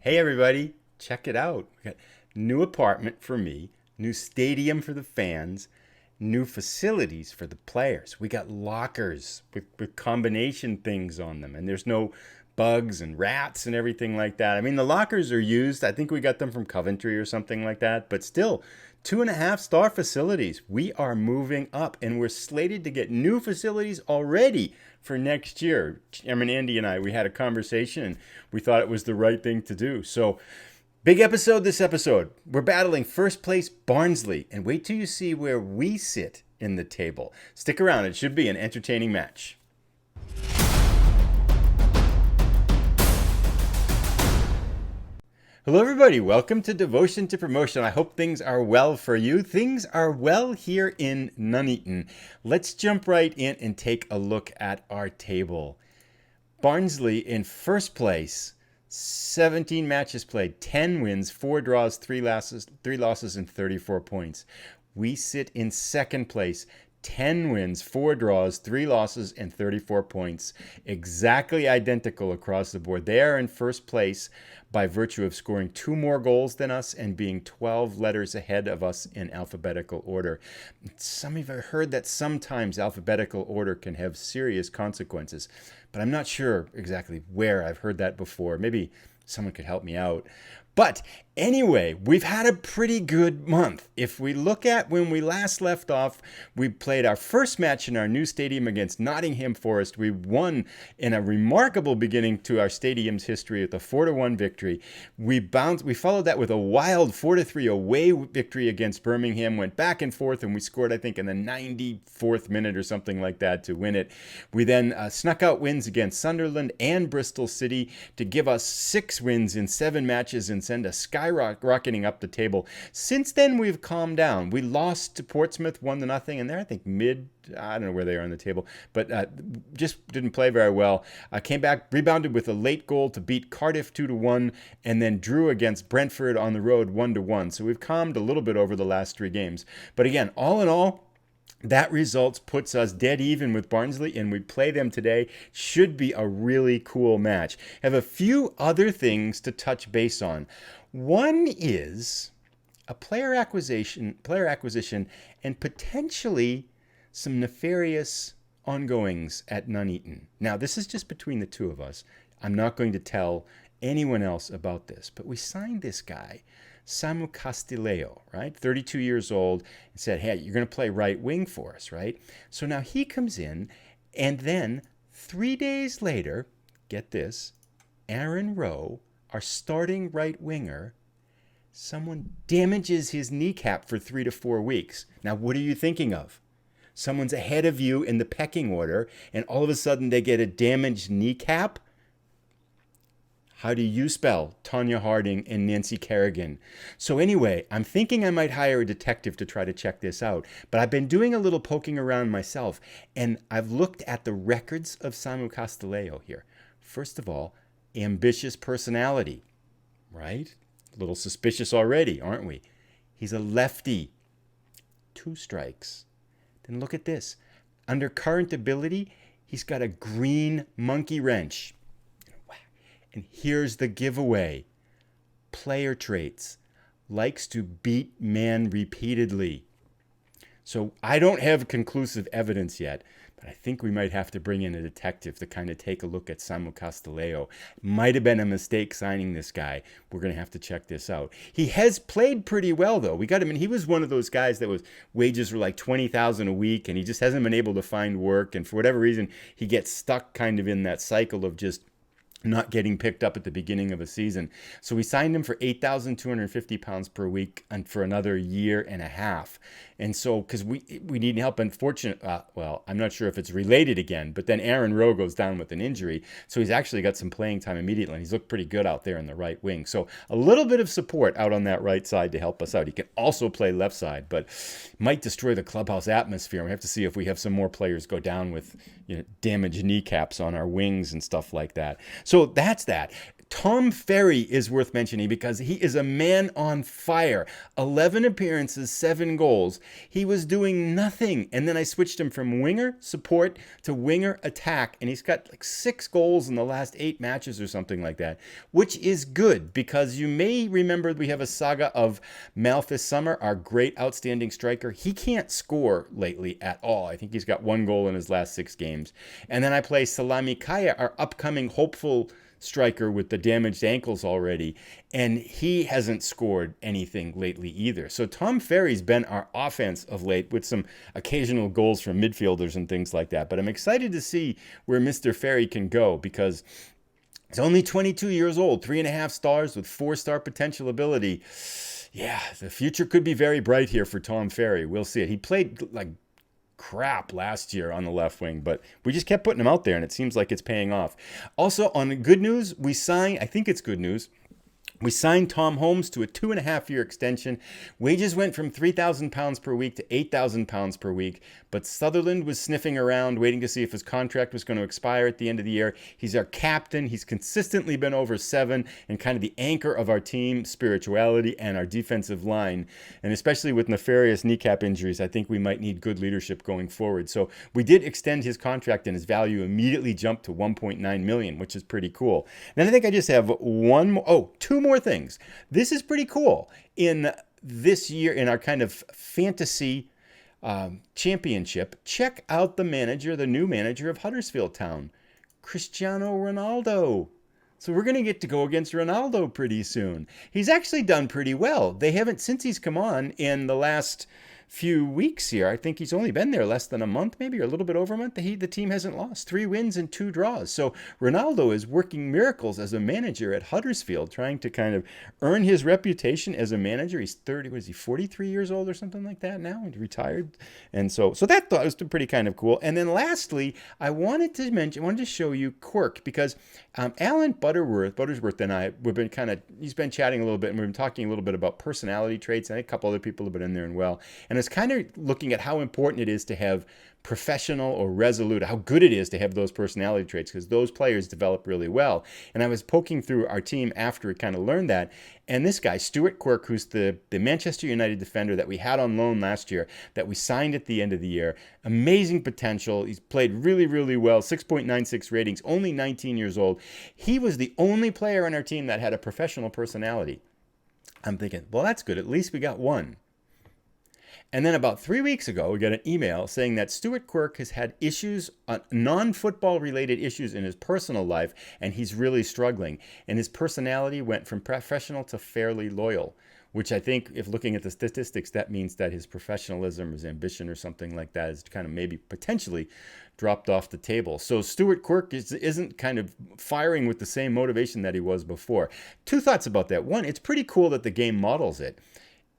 Hey everybody, check it out. We got new apartment for me, new stadium for the fans, new facilities for the players. We got lockers with combination things on them, and there's no bugs and rats and everything like that. I mean, the lockers are used. I think we got them from Coventry or something like that, but still, 2.5 star facilities. We are moving up, and we're slated to get new facilities already for next year. Chairman Andy and I, we had a conversation, and we thought it was the right thing to do. So, big episode this episode. We're battling first place Barnsley, and wait till you see where we sit in the table. Stick around. It should be an entertaining match. Hello everybody, welcome to Devotion to Promotion. I hope things are well for you. Things are well here in Nuneaton. Let's jump right in and take a look at our table. Barnsley in first place, 17 matches played, 10 wins, 4 draws, 3 losses, and 34 points. We sit in second place, 10 wins, 4 draws, 3 losses, and 34 points. Exactly identical across the board. They are in first place by virtue of scoring 2 more goals than us and being 12 letters ahead of us in alphabetical order. Some of you have heard that sometimes alphabetical order can have serious consequences, but I'm not sure exactly where I've heard that before. Maybe someone could help me out. But anyway, we've had a pretty good month. If we look at when we last left off, we played our first match in our new stadium against Nottingham Forest. We won in a remarkable beginning to our stadium's history with a 4-1 victory. We followed that with a wild 4-3 away victory against Birmingham, went back and forth, and we scored, I think, in the 94th minute or something like that to win it. We then snuck out wins against Sunderland and Bristol City to give us 6 wins in 7 matches and send us skyrocketing up the table. Since then, we've calmed down. We lost to Portsmouth 1-0, and they're, I think, I don't know where they are on the table, but just didn't play very well. Came back, rebounded with a late goal to beat Cardiff 2-1, and then drew against Brentford on the road 1-1. So we've calmed a little bit over the last 3 games. But again, all in all, that result puts us dead even with Barnsley, and we play them today. Should be a really cool match. Have a few other things to touch base on. One is a player acquisition, and potentially some nefarious ongoings at Nuneaton. Now, this is just between the two of us. I'm not going to tell anyone else about this, but we signed this guy, Samu Castileo, right? 32 years old, and said, hey, you're going to play right wing for us, right? So now he comes in, and then 3 days later, get this, Aaron Rowe, our starting right winger, someone damages his kneecap for 3 to 4 weeks. Now, what are you thinking of? Someone's ahead of you in the pecking order, and all of a sudden they get a damaged kneecap? How do you spell Tanya Harding and Nancy Kerrigan? So anyway, I'm thinking I might hire a detective to try to check this out. But I've been doing a little poking around myself, and I've looked at the records of Samu Castileo here. First of all, ambitious personality, right? A little suspicious already, aren't we? He's a lefty. 2 strikes. Then look at this. Under current ability, he's got a green monkey wrench. And here's the giveaway. Player traits. Likes to beat man repeatedly. So I don't have conclusive evidence yet, but I think we might have to bring in a detective to kind of take a look at Samu Castileo. Might have been a mistake signing this guy. We're going to have to check this out. He has played pretty well, though. We got him, and he was one of those guys that wages were like $20,000 a week, and he just hasn't been able to find work. And for whatever reason, he gets stuck kind of in that cycle of just not getting picked up at the beginning of a season. So we signed him for £8,250 per week and for another year and a half. And so, because we need help, well, I'm not sure if it's related again, but then Aaron Rowe goes down with an injury. So he's actually got some playing time immediately, and he's looked pretty good out there in the right wing. So a little bit of support out on that right side to help us out. He can also play left side, but might destroy the clubhouse atmosphere. We have to see if we have some more players go down with damaged kneecaps on our wings and stuff like that. So that's that. Tom Ferry is worth mentioning because he is a man on fire. 11 appearances, 7 goals. He was doing nothing. And then I switched him from winger support to winger attack. And he's got like 6 goals in the last 8 matches or something like that, which is good because you may remember we have a saga of Malthus Summer, our great outstanding striker. He can't score lately at all. I think he's got 1 goal in his last 6 games. And then I play Salami Kaya, our upcoming hopeful striker with the damaged ankles already, and he hasn't scored anything lately either. So Tom Ferry's been our offense of late with some occasional goals from midfielders and things like that. But I'm excited to see where Mr. Ferry can go because he's only 22 years old, 3.5 stars with 4-star potential ability. Yeah, the future could be very bright here for Tom Ferry. We'll see it. He played like crap last year on the left wing, but we just kept putting him out there and it seems like it's paying off. Also, on good news, I think it's good news, we signed Tom Holmes to a 2.5-year extension. Wages went from £3,000 per week to £8,000 per week, but Sutherland was sniffing around, waiting to see if his contract was going to expire at the end of the year. He's our captain. He's consistently been over 7 and kind of the anchor of our team spirituality and our defensive line. And especially with nefarious kneecap injuries, I think we might need good leadership going forward. So we did extend his contract and his value immediately jumped to $1.9 million, which is pretty cool. Then I think I just have two more things. This is pretty cool. In this year, in our kind of fantasy championship, check out the new manager of Huddersfield Town, Cristiano Ronaldo. So we're going to get to go against Ronaldo pretty soon. He's actually done pretty well. They haven't, since he's come on in the last few weeks here, I think he's only been there less than a month, maybe, or a little bit over a month. The team hasn't lost. 3 wins and 2 draws. So Ronaldo is working miracles as a manager at Huddersfield, trying to kind of earn his reputation as a manager. He's 43 years old or something like that now? He's retired. And so that thought was pretty kind of cool. And then lastly, I wanted to show you Quirk because Alan Buttersworth and I, he's been chatting a little bit and we've been talking a little bit about personality traits. I think a couple other people have been in there and well. And it's kind of looking at how important it is to have professional or resolute, how good it is to have those personality traits because those players develop really well. And I was poking through our team after we kind of learned that. And this guy, Stuart Quirk, who's the Manchester United defender that we had on loan last year, that we signed at the end of the year, amazing potential. He's played really, really well, 6.96 ratings, only 19 years old. He was the only player on our team that had a professional personality. I'm thinking, well, that's good. At least we got one. And then about 3 weeks ago, we got an email saying that Stuart Quirk has had issues, non-football related issues in his personal life, and he's really struggling. And his personality went from professional to fairly loyal, which I think, if looking at the statistics, that means that his professionalism, his ambition or something like that is kind of maybe potentially dropped off the table. So Stuart Quirk isn't kind of firing with the same motivation that he was before. 2 thoughts about that. One, it's pretty cool that the game models it.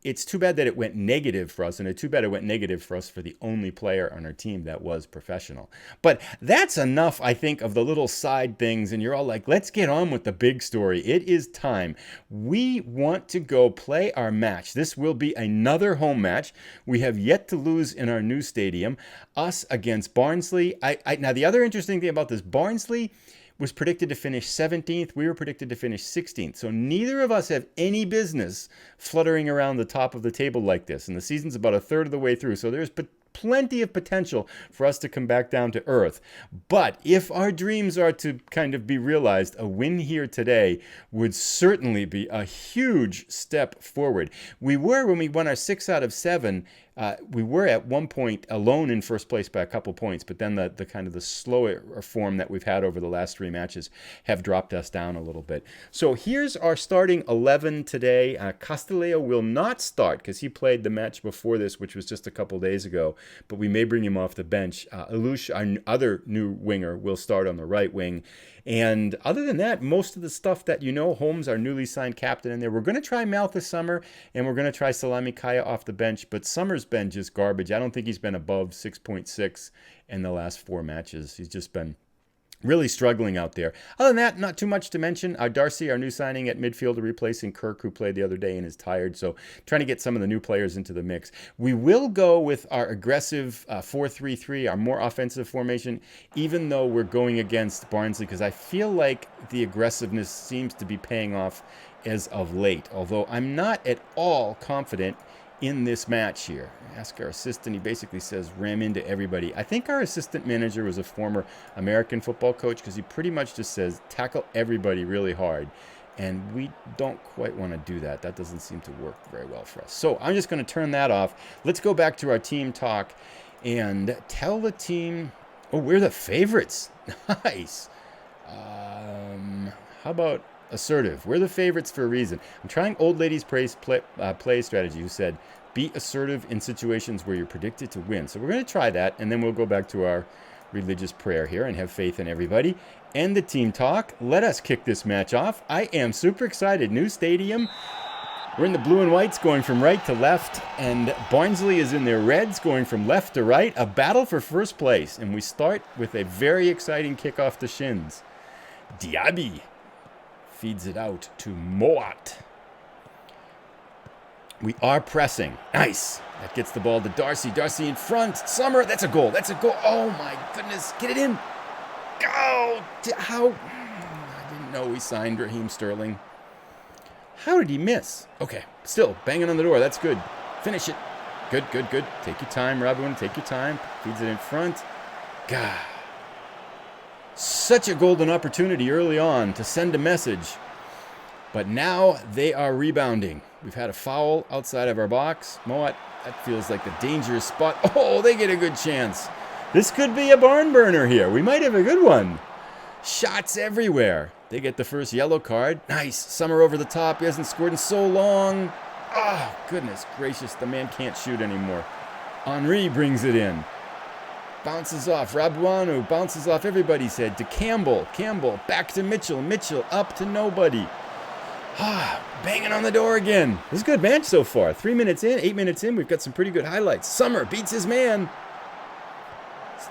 It's too bad that it went negative for us, and it's too bad it went negative for us for the only player on our team that was professional. But that's enough, I think, of the little side things, and you're all like, let's get on with the big story. It is time. We want to go play our match. This will be another home match. We have yet to lose in our new stadium, us against Barnsley. Now, the other interesting thing about this, Barnsley was predicted to finish 17th. We were predicted to finish 16th. So neither of us have any business fluttering around the top of the table like this. And the season's about a third of the way through. So there's plenty of potential for us to come back down to earth. But if our dreams are to kind of be realized, a win here today would certainly be a huge step forward. We were, when we won our 6 out of 7, we were at one point alone in first place by a couple points, but then the kind of the slower form that we've had over the last 3 matches have dropped us down a little bit. So here's our starting 11 today. Castileo will not start because he played the match before this, which was just a couple days ago, but we may bring him off the bench. Alush, our other new winger, will start on the right wing. And other than that, most of the stuff that you know, Holmes, our newly signed captain, in there. We're going to try Malthus Summer, and we're going to try Salami Kaya off the bench, but Summer's been just garbage. I don't think he's been above 6.6 in the last 4 matches. He's just been Really struggling out there. Other than that, not too much to mention. Darcy, our new signing at midfielder, replacing Kirk, who played the other day and is tired. So trying to get some of the new players into the mix. We will go with our aggressive 4-3-3, our more offensive formation, even though we're going against Barnsley, because I feel like the aggressiveness seems to be paying off as of late. Although I'm not at all confident in this match here. Ask our assistant. He basically says ram into everybody. I think our assistant manager was a former American football coach, because he pretty much just says tackle everybody really hard. And we don't quite want to do that. That doesn't seem to work very well for us. So I'm just going to turn that off. Let's go back to our team talk and tell the team, oh, we're the favorites. Nice. How about assertive? We're the favorites for a reason. I'm trying Old Lady's play strategy, who said, be assertive in situations where you're predicted to win. So we're going to try that, and then we'll go back to our religious prayer here and have faith in everybody. And the team talk. Let us kick this match off. I am super excited. New stadium. We're in the blue and whites going from right to left, and Barnsley is in their reds going from left to right. A battle for first place, and we start with a very exciting kick off the shins. Diaby feeds it out to Moat. We are pressing. Nice. That gets the ball to Darcy. Darcy in front. Summer. That's a goal. That's a goal. Oh, my goodness. Get it in. Go. How? I didn't know we signed Raheem Sterling. How did he miss? Okay. Still banging on the door. That's good. Finish it. Good, good, good. Take your time, Robin. Take your time. Feeds it in front. God. Such a golden opportunity early on to send a message. But now they are rebounding. We've had a foul outside of our box. Moat, that feels like a dangerous spot. Oh, they get a good chance. This could be a barn burner here. We might have a good one. Shots everywhere. They get the first yellow card. Nice. Summer over the top. He hasn't scored in so long. Oh, goodness gracious. The man can't shoot anymore. Henri brings it in. Bounces off. Rabuanu bounces off everybody's head to Campbell. Campbell back to Mitchell. Mitchell up to nobody. Banging on the door again. This is a good match so far. 3 minutes in, 8 minutes in, we've got some pretty good highlights. Summer beats his man.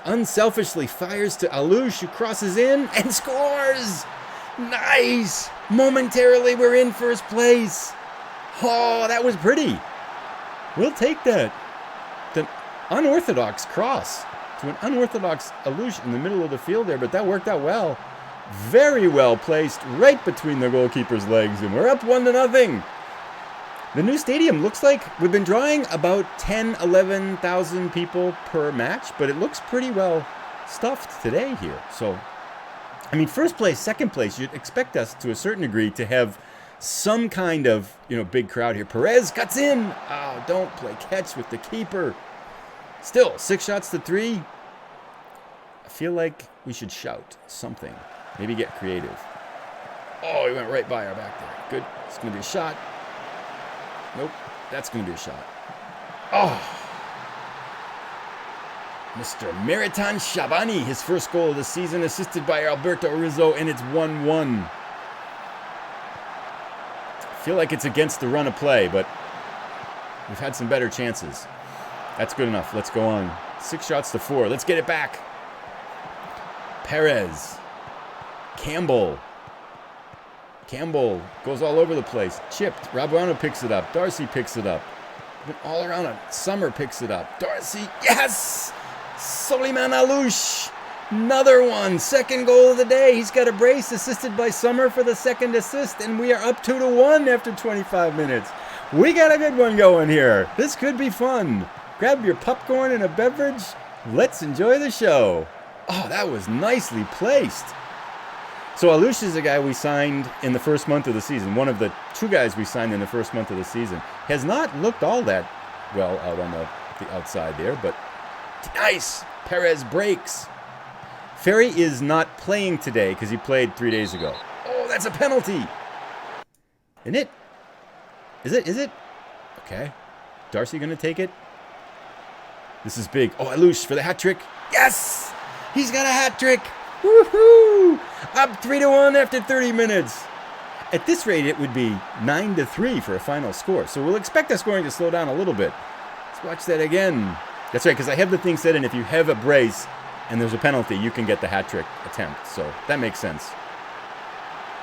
Unselfishly fires to Alouche, who crosses in and scores. Nice. Momentarily, we're in first place. Oh, that was pretty. We'll take that. The unorthodox cross to an unorthodox Alouche in the middle of the field there, but that worked out well. Very well placed, right between the goalkeeper's legs, and we're up 1-0. The new stadium looks like we've been drawing about 10, 11,000 people per match, but it looks pretty well stuffed today here. So, I mean, first place, second place, you'd expect us to a certain degree to have some kind of, big crowd here. Perez cuts in. Oh, don't play catch with the keeper. Still, 6 shots to 3. I feel like we should shout something. Maybe get creative. Oh, he went right by our back there. Good. It's going to be a shot. Nope. That's going to be a shot. Oh. Mr. Meritan Shabani, his first goal of the season, assisted by Alberto Rizzo, and it's 1-1. I feel like it's against the run of play, but we've had some better chances. That's good enough. Let's go on. 6 shots to 4. Let's get it back. Perez. Campbell goes all over the place. Chipped. Rabuano picks it up. Darcy picks it up. But all around him. Summer picks it up. Darcy. Yes! Soliman Alouche. Another one. Second goal of the day. He's got a brace, assisted by Summer for the second assist. And we are up 2-1 after 25 minutes. We got a good one going here. This could be fun. Grab your popcorn and a beverage. Let's enjoy the show. Oh, that was nicely placed. So Alouche is a guy we signed in the first month of the season. One of the 2 guys we signed in the first month of the season. Has not looked all that well out on the outside there, but nice. Perez breaks. Ferry is not playing today because he played 3 days ago. Oh, that's a penalty. Isn't it? Is it? Okay. Darcy going to take it? This is big. Oh, Alouche for the hat trick. Yes! He's got a hat trick. Woohoo! Up 3-1 after 30 minutes. At this rate, it would be 9-3 for a final score. So we'll expect our scoring to slow down a little bit. Let's watch that again. That's right, because I have the thing set in if you have a brace, and there's a penalty, you can get the hat trick attempt. So that makes sense.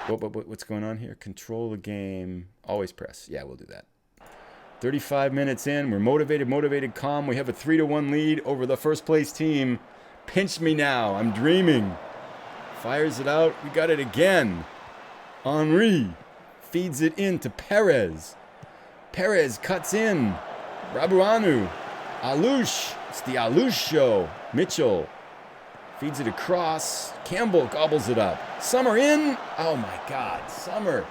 What's going on here? Control the game. Always press. Yeah, we'll do that. 35 minutes in. We're motivated, calm. We have a 3-1 lead over the first place team. Pinch me now. I'm dreaming. Fires it out. We got it again. Henry feeds it in to Perez. Perez cuts in. Rabuanu. Alush. It's the Alush show. Mitchell feeds it across. Campbell gobbles it up. Summer in. Oh my God. Summer.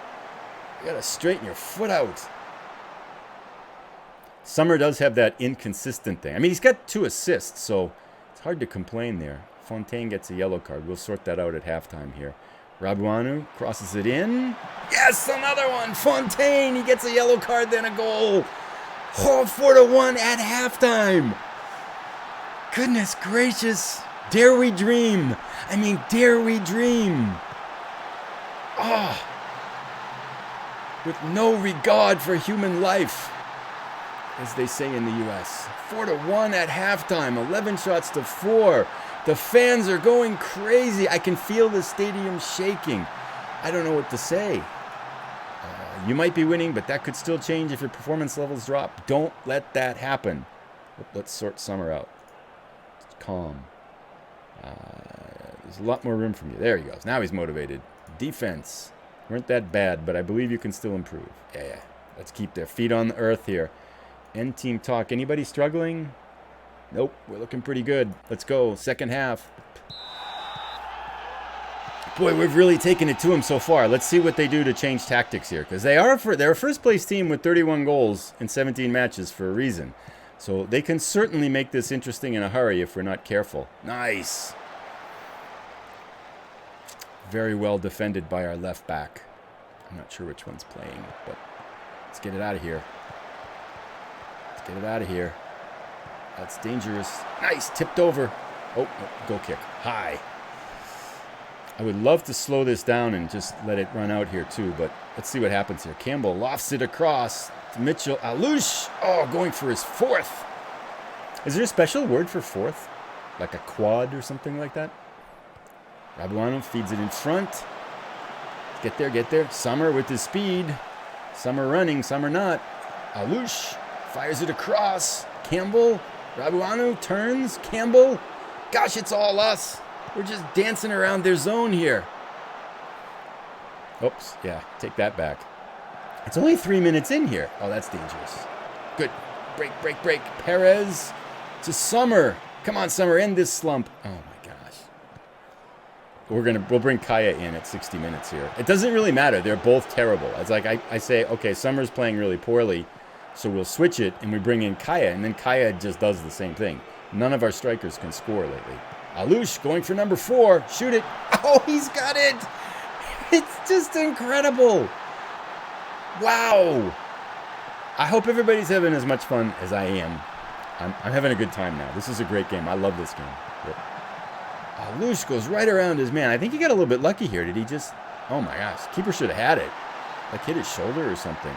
You gotta straighten your foot out. Summer does have that inconsistent thing. I mean, he's got 2 assists, so it's hard to complain there. Fontaine gets a yellow card. We'll sort that out at halftime here. Rabuanu crosses it in. Yes, another one. Fontaine, he gets a yellow card, then a goal. Oh, 4-1 at halftime. Goodness gracious. Dare we dream? I mean, dare we dream? Ah. With no regard for human life, as they say in the U.S. 4-1 at halftime, 11 shots to 4. The fans are going crazy. I can feel the stadium shaking. I don't know what to say. You might be winning, but that could still change if your performance levels drop. Don't let that happen. Let's sort Summer out. It's calm. There's a lot more room from you. There he goes. Now he's motivated. Defense. Weren't that bad, but I believe you can still improve. Yeah. Let's keep their feet on the earth here. End team talk. Anybody struggling? Nope. We're looking pretty good. Let's go. Second half. Boy, we've really taken it to them so far. Let's see what they do to change tactics here, because they're a first place team with 31 goals in 17 matches for a reason. So they can certainly make this interesting in a hurry if we're not careful. Nice. Very well defended by our left back. I'm not sure which one's playing, but let's get it out of here. Let's get it out of here. That's dangerous. Nice. Tipped over. Oh, goal kick. High. I would love to slow this down and just let it run out here too, but let's see what happens here. Campbell lofts it across to Mitchell. Alush. Oh, going for his 4th. Is there a special word for 4th? Like a quad or something like that? Rabuano feeds it in front. Get there. Summer with his speed. Summer running, Summer not. Alush fires it across. Campbell. Rabuano turns. Campbell. Gosh, it's all us. We're just dancing around their zone here. Oops, yeah, take that back. It's only 3 minutes in here. Oh, that's dangerous. Good. Break. Perez to Summer. Come on, Summer, end this slump. Oh my gosh. We'll bring Kaya in at 60 minutes here. It doesn't really matter. They're both terrible. It's like I say, okay, Summer's playing really poorly, so we'll switch it and we bring in Kaya, and then Kaya just does the same thing. None of our strikers can score lately. Alush going for number 4. Shoot it. Oh, he's got it. It's just incredible. Wow. I hope everybody's having as much fun as I am. I'm having a good time now. This is a great game. I love this game. Yep. Alush goes right around his man. I think he got a little bit lucky here. Did he just... Oh my gosh. Keeper should have had it. Like hit his shoulder or something.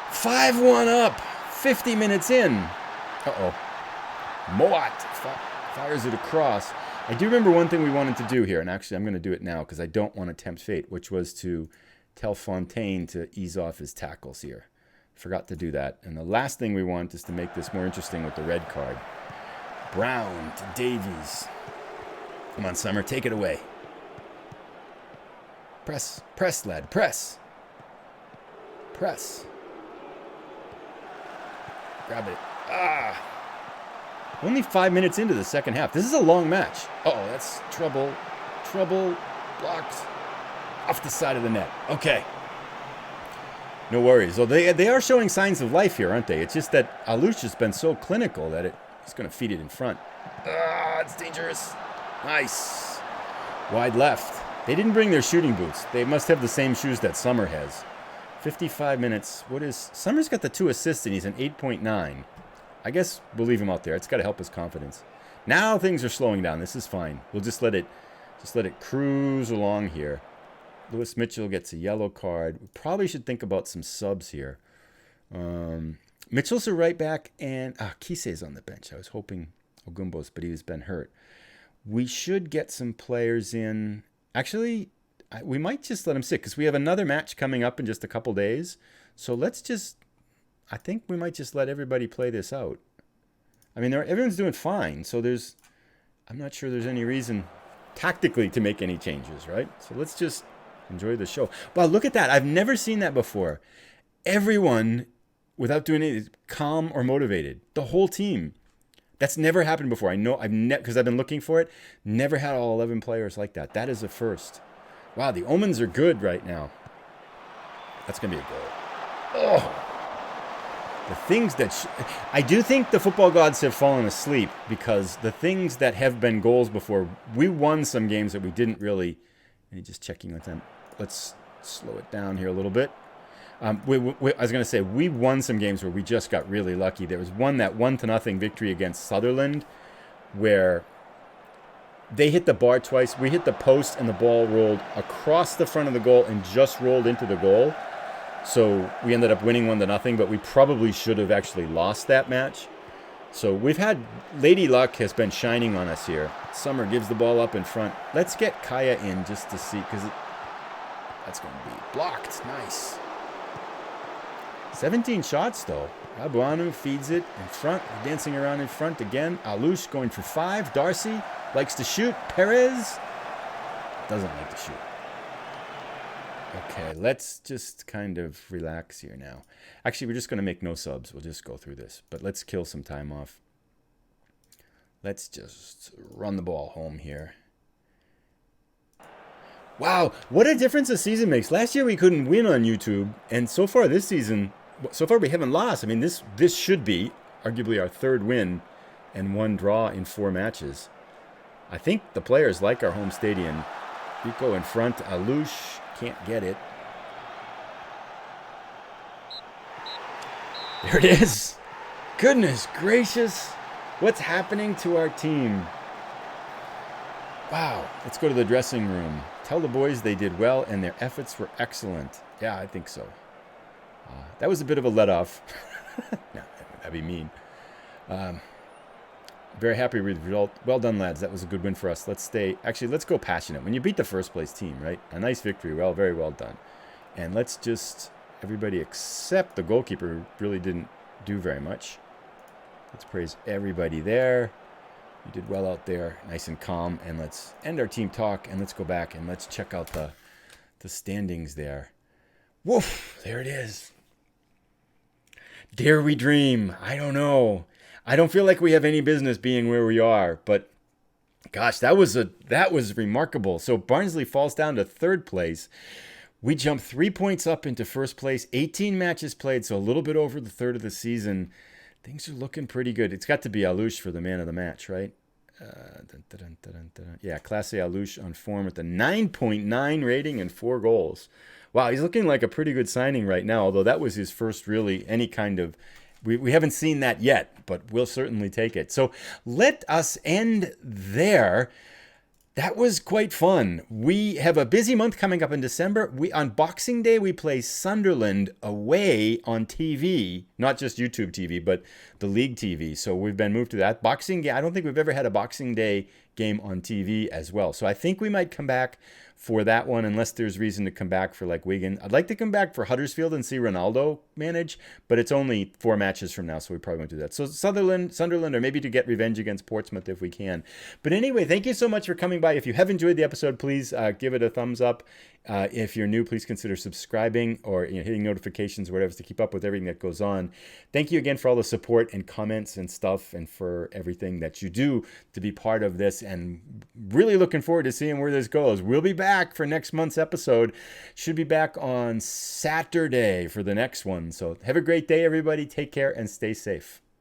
5-1 up. 50 minutes in. Uh-oh. Moat fires it across. I do remember one thing we wanted to do here, and actually I'm going to do it now because I don't want to tempt fate, which was to tell Fontaine to ease off his tackles here. Forgot to do that. And the last thing we want is to make this more interesting with the red card. Brown to Davies. Come on, Summer, take it away. Press, lad, press. Grab it. Only 5 minutes into the second half. This is a long match. Uh-oh, that's trouble. Blocked. Off the side of the net. Okay. No worries. Well, they are showing signs of life here, aren't they? It's just that Alush has been so clinical that he's going to feed it in front. It's dangerous. Nice. Wide left. They didn't bring their shooting boots. They must have the same shoes that Summer has. 55 minutes. Summer's got the 2 assists and he's an 8.9. I guess we'll leave him out there. It's got to help his confidence. Now things are slowing down. This is fine. We'll just let it cruise along here. Lewis Mitchell gets a yellow card. We probably should think about some subs here. Mitchell's a right back, and Kise's on the bench. I was hoping Ogumbos, but he's been hurt. We should get some players in. Actually, we might just let them sit because we have another match coming up in just a couple days. So I think we might just let everybody play this out. I mean, everyone's doing fine. So I'm not sure there's any reason tactically to make any changes, right? So let's just enjoy the show. Wow, look at that. I've never seen that before. Everyone, without doing anything, calm or motivated. The whole team. That's never happened before. I know because I've been looking for it. Never had all 11 players like that. That is a first. Wow, the omens are good right now. That's going to be a goal. Oh. The things that... I do think the football gods have fallen asleep because the things that have been goals before, we won some games that we didn't really... Just checking on time. Let's slow it down here a little bit. I was going to say, we won some games where we just got really lucky. There was that 1-0 victory against Sutherland where they hit the bar twice. We hit the post and the ball rolled across the front of the goal and just rolled into the goal. So we ended up winning 1-0, but we probably should have actually lost that match. So we've had... Lady Luck has been shining on us here. Summer gives the ball up in front. Let's get Kaya in just to see, because that's going to be blocked. Nice. 17 shots, though. Abuanu feeds it in front. Dancing around in front again. Alouche going for 5. Darcy likes to shoot. Perez doesn't like to shoot. Okay, let's just kind of relax here now. Actually, we're just going to make no subs. We'll just go through this. But let's kill some time off. Let's just run the ball home here. Wow, what a difference a season makes. Last year we couldn't win on YouTube. And so far this season... So far, we haven't lost. I mean, this should be arguably our third win and 1 draw in 4 matches. I think the players like our home stadium. Rico in front. Alouche can't get it. There it is. Goodness gracious. What's happening to our team? Wow. Let's go to the dressing room. Tell the boys they did well and their efforts were excellent. Yeah, I think so. That was a bit of a let-off. No, that'd be mean. Very happy with the result. Well done, lads. That was a good win for us. Let's go passionate. When you beat the first-place team, right? A nice victory. Well, very well done. And let's just... Everybody except the goalkeeper who really didn't do very much. Let's praise everybody there. You did well out there. Nice and calm. And let's end our team talk. And let's go back and let's check out the standings there. Woof! There it is. Dare we dream? I don't know. I don't feel like we have any business being where we are, but gosh, that was remarkable. So Barnsley falls down to 3rd place. We jump 3 points up into 1st place. 18 matches played, so a little bit over the third of the season. Things are looking pretty good. It's got to be Alouche for the man of the match, right? Yeah, Classe Alouche on form with a 9.9 rating and 4 goals. Wow, he's looking like a pretty good signing right now, although that was his first really any kind of... We haven't seen that yet, but we'll certainly take it. So let us end there. That was quite fun. We have a busy month coming up in December. On Boxing Day, we play Sunderland away on TV, not just YouTube TV, but the league TV. So we've been moved to that. Boxing Day, I don't think we've ever had a Boxing Day game on TV as well. So I think we might come back for that one, unless there's reason to come back for like Wigan. I'd like to come back for Huddersfield and see Ronaldo manage, but it's only 4 matches from now, so we probably won't do that. So Sunderland, or maybe to get revenge against Portsmouth if we can. But anyway, thank you so much for coming by. If you have enjoyed the episode, please give it a thumbs up. If you're new, please consider subscribing or hitting notifications or whatever to keep up with everything that goes on. Thank you again for all the support and comments and stuff, and for everything that you do to be part of this, and really looking forward to seeing where this goes. We'll be back for next month's episode. Should be back on Saturday for the next one. So have a great day, everybody. Take care and stay safe.